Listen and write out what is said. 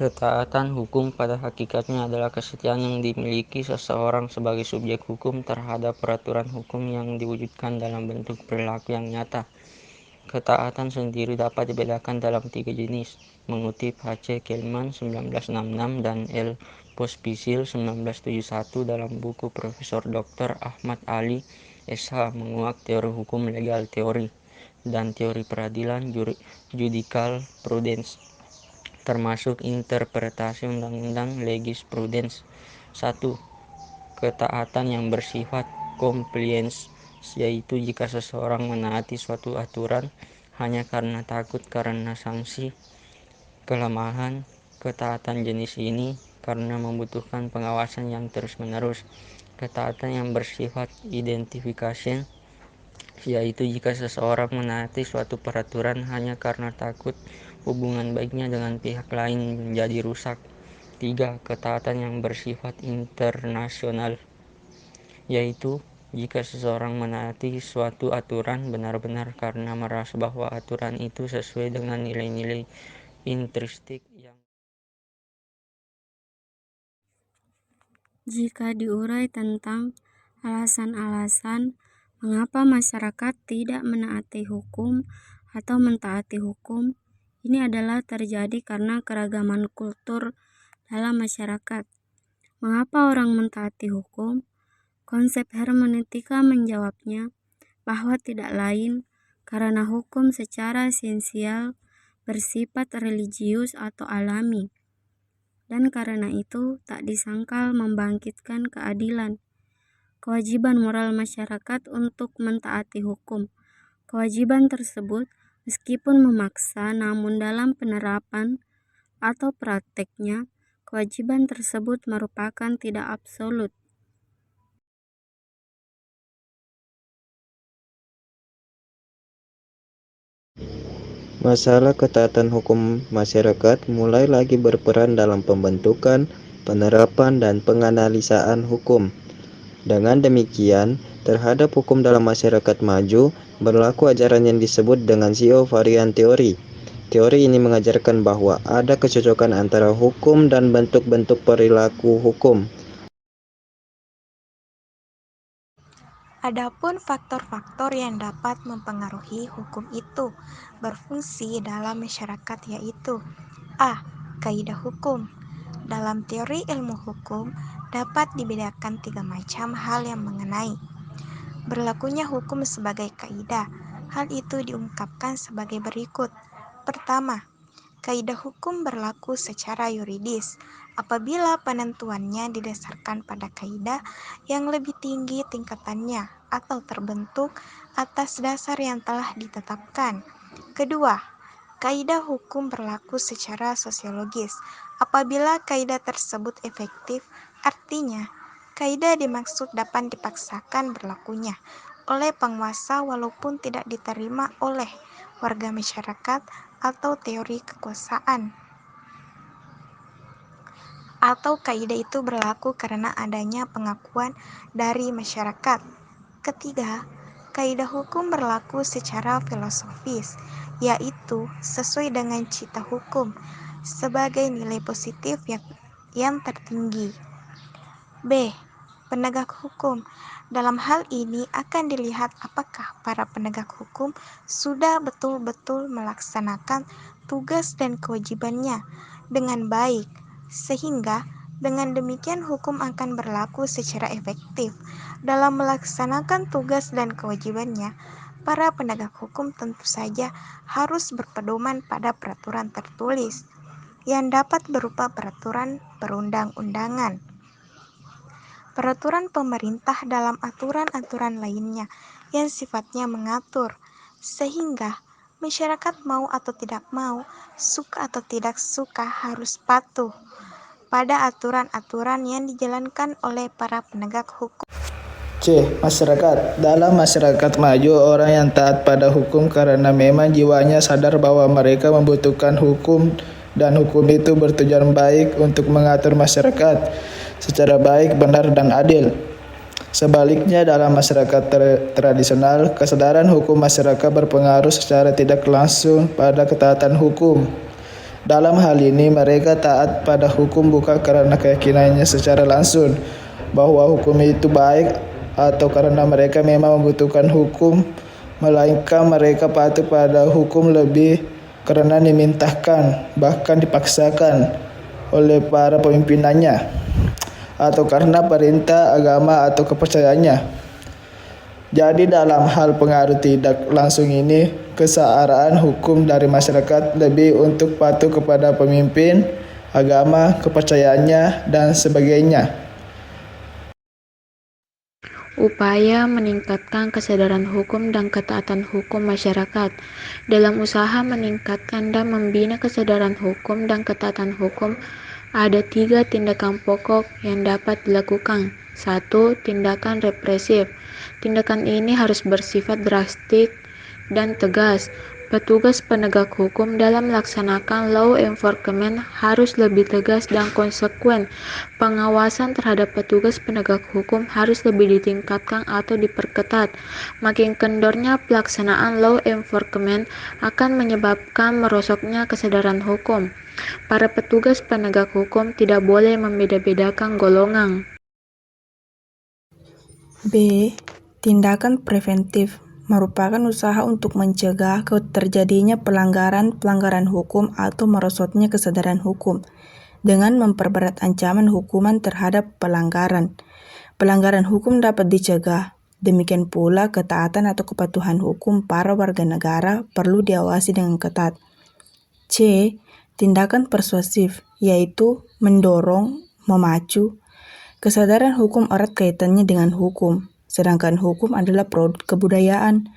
Ketaatan hukum pada hakikatnya adalah kesetiaan yang dimiliki seseorang sebagai subjek hukum terhadap peraturan hukum yang diwujudkan dalam bentuk perilaku yang nyata. Ketaatan sendiri dapat dibedakan dalam 3 jenis, mengutip H. C. Kelman 1966 dan L. Pospisil 1971 dalam buku Profesor Dr. Ahmad Ali, SH, menguak teori hukum legal teori dan teori peradilan judicial prudence, termasuk interpretasi undang-undang legis prudence. 1. Ketaatan yang bersifat compliance, yaitu jika seseorang menaati suatu aturan hanya karena takut karena sanksi kelemahan. Ketaatan jenis ini karena membutuhkan pengawasan yang terus-menerus. Ketaatan yang bersifat identification, yaitu jika seseorang menaati suatu peraturan hanya karena takut hubungan baiknya dengan pihak lain menjadi rusak. 3. Ketaatan yang bersifat internasional, yaitu jika seseorang menaati suatu aturan benar-benar karena merasa bahwa aturan itu sesuai dengan nilai-nilai intrinsik yang Jika diurai tentang alasan-alasan mengapa masyarakat tidak menaati hukum atau mentaati hukum, ini adalah terjadi karena keragaman kultur dalam masyarakat. Mengapa orang mentaati hukum? Konsep hermeneutika menjawabnya bahwa tidak lain karena hukum secara esensial bersifat religius atau alami, dan karena itu tak disangkal membangkitkan keadilan. Kewajiban moral masyarakat untuk mentaati hukum. Kewajiban tersebut meskipun memaksa, namun dalam penerapan atau prakteknya, kewajiban tersebut merupakan tidak absolut. Masalah ketaatan hukum masyarakat mulai lagi berperan dalam pembentukan, penerapan, dan penganalisaan hukum. Dengan demikian, terhadap hukum dalam masyarakat maju, berlaku ajaran yang disebut dengan sio varian teori. Teori ini mengajarkan bahwa ada kecocokan antara hukum dan bentuk-bentuk perilaku hukum. Adapun faktor-faktor yang dapat mempengaruhi hukum itu berfungsi dalam masyarakat yaitu A. Kaidah hukum. Dalam teori ilmu hukum dapat dibedakan 3 macam hal yang mengenai berlakunya hukum sebagai kaidah. Hal itu diungkapkan sebagai berikut. Pertama, kaidah hukum berlaku secara yuridis apabila penentuannya didasarkan pada kaidah yang lebih tinggi tingkatannya atau terbentuk atas dasar yang telah ditetapkan. Kedua, kaidah hukum berlaku secara sosiologis apabila kaidah tersebut efektif, artinya kaidah dimaksud dapat dipaksakan berlakunya oleh penguasa walaupun tidak diterima oleh warga masyarakat atau teori kekuasaan, atau kaidah itu berlaku karena adanya pengakuan dari masyarakat. Ketiga, kaidah hukum berlaku secara filosofis, yaitu sesuai dengan cita hukum sebagai nilai positif yang tertinggi. B. Penegak hukum. Dalam hal ini akan dilihat apakah para penegak hukum sudah betul-betul melaksanakan tugas dan kewajibannya dengan baik, sehingga dengan demikian hukum akan berlaku secara efektif. Dalam melaksanakan tugas dan kewajibannya, para penegak hukum tentu saja harus berpedoman pada peraturan tertulis yang dapat berupa peraturan perundang-undangan, peraturan pemerintah dalam aturan-aturan lainnya yang sifatnya mengatur, sehingga masyarakat mau atau tidak mau, suka atau tidak suka harus patuh pada aturan-aturan yang dijalankan oleh para penegak hukum. C. Masyarakat. Dalam masyarakat maju, orang yang taat pada hukum karena memang jiwanya sadar bahwa mereka membutuhkan hukum dan hukum itu bertujuan baik untuk mengatur masyarakat secara baik, benar, dan adil. Sebaliknya, dalam masyarakat tradisional, kesadaran hukum masyarakat berpengaruh secara tidak langsung pada ketaatan hukum. Dalam hal ini mereka taat pada hukum bukan karena keyakinannya secara langsung bahwa hukum itu baik atau karena mereka memang membutuhkan hukum, melainkan mereka patuh pada hukum lebih karena dimintakan, bahkan dipaksakan oleh para pemimpinannya, atau karena perintah agama atau kepercayaannya. Jadi dalam hal pengaruh tidak langsung ini, kesearaan hukum dari masyarakat lebih untuk patuh kepada pemimpin, agama, kepercayaannya, dan sebagainya. Upaya meningkatkan kesadaran hukum dan ketaatan hukum masyarakat. Dalam usaha meningkatkan dan membina kesadaran hukum dan ketaatan hukum, ada 3 tindakan pokok yang dapat dilakukan. 1. Tindakan represif. Tindakan ini harus bersifat drastik dan tegas. Petugas penegak hukum dalam melaksanakan law enforcement harus lebih tegas dan konsekuen. Pengawasan terhadap petugas penegak hukum harus lebih ditingkatkan atau diperketat. Makin kendornya pelaksanaan law enforcement akan menyebabkan merosotnya kesadaran hukum. Para petugas penegak hukum tidak boleh membeda-bedakan golongan. B. Tindakan preventif merupakan usaha untuk mencegah terjadinya pelanggaran hukum atau merosotnya kesadaran hukum dengan memperberat ancaman hukuman terhadap pelanggaran. Pelanggaran hukum dapat dicegah. Demikian pula ketaatan atau kepatuhan hukum para warga negara perlu diawasi dengan ketat. C. Tindakan persuasif, yaitu mendorong, memacu. Kesadaran hukum erat kaitannya dengan hukum, sedangkan hukum adalah produk kebudayaan.